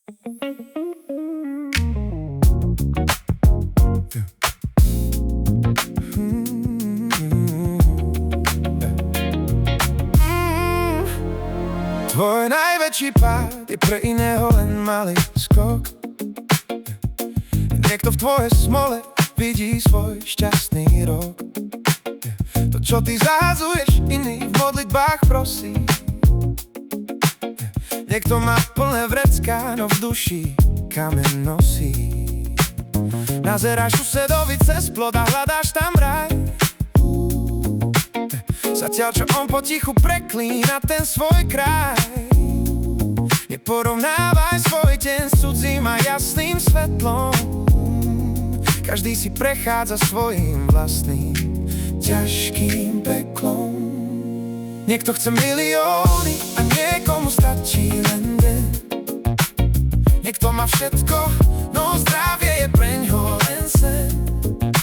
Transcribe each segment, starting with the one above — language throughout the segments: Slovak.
Tvoj najväčší pád je pre iného len malý skok. Niekto v tvojej smole vidí svoj šťastný rok. To, čo ty zahadzuješ, iný v modlitbách prosí. Niekto má plné vrecká, no v duši kameň nosí. Nazeráš susedovi cez plot a hľadáš tam raj. Zatiaľ, čo on potichu preklína ten svoj kraj. Neporovnávaj svoj deň s cudzím a jasným svetlom. Každý si prechádza svojím vlastným ťažkým peklom. Niekto chce milióny a niekomu stačí len deň. Niekto má všetko, no zdravie je preňho len sen.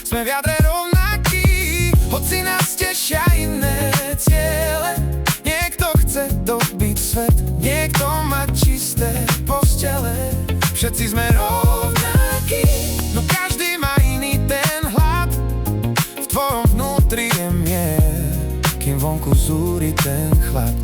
Sme v jadre rovnakí, hoci nás tešia iné ciele. Niekto chce dobiť svet, niekto má čisté postele. Všetci sme rovnakí, no každý má iný ten hlad. V tvojom vnútri je mier, kým vonku zúri ten chlad.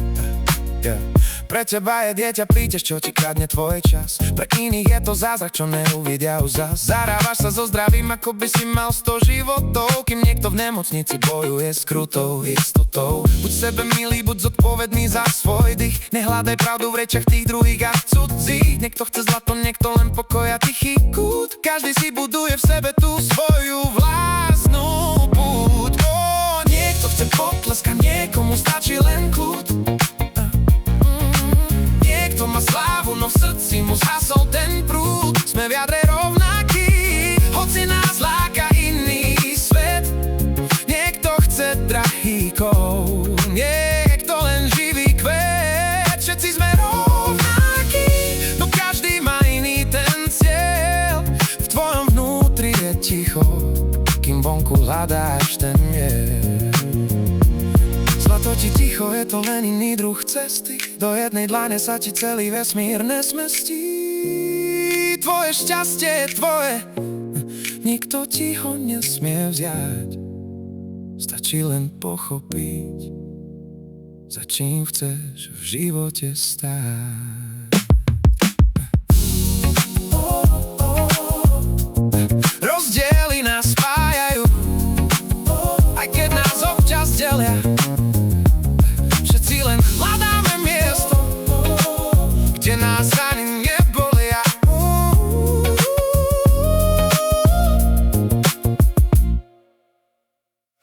Pre teba je dieťa prítež, čo ti kradne tvoj čas. Pre iných je to zázrak, čo neuvidia už zas. Zarábaš sa so zdravím, ako by si mal 100 životov, kým niekto v nemocnici bojuje s krutou istotou. Buď sebe milý, buď zodpovedný za svoj dých. Nehľadaj pravdu v rečiach tých druhých a cudzích. Niekto chce zlato, niekto len pokoj a tichý kút. Každý si buduje v sebe tú svoju vlastnú púť. Niekto chce potlesk a niekomu stačí len kľud. Niekto má slávu, no v srdci mu zhasol ten prúd. Sme v jadre rovnakí, hoci nás láka iný svet. Niekto chce drahý kov, niekto len živý kvet. Všetci sme rovnakí, no každý má iný ten cieľ. V tvojom vnútri je ticho, kým vonku hľadáš ten mier. Zlato ti ticho, je to len iný druh cesty. Do jednej dlane sa ti celý vesmír nesmestí. Tvoje šťastie je tvoje, nikto ti ho nesmie vziať. Stačí len pochopiť, za čím chceš v živote stáť.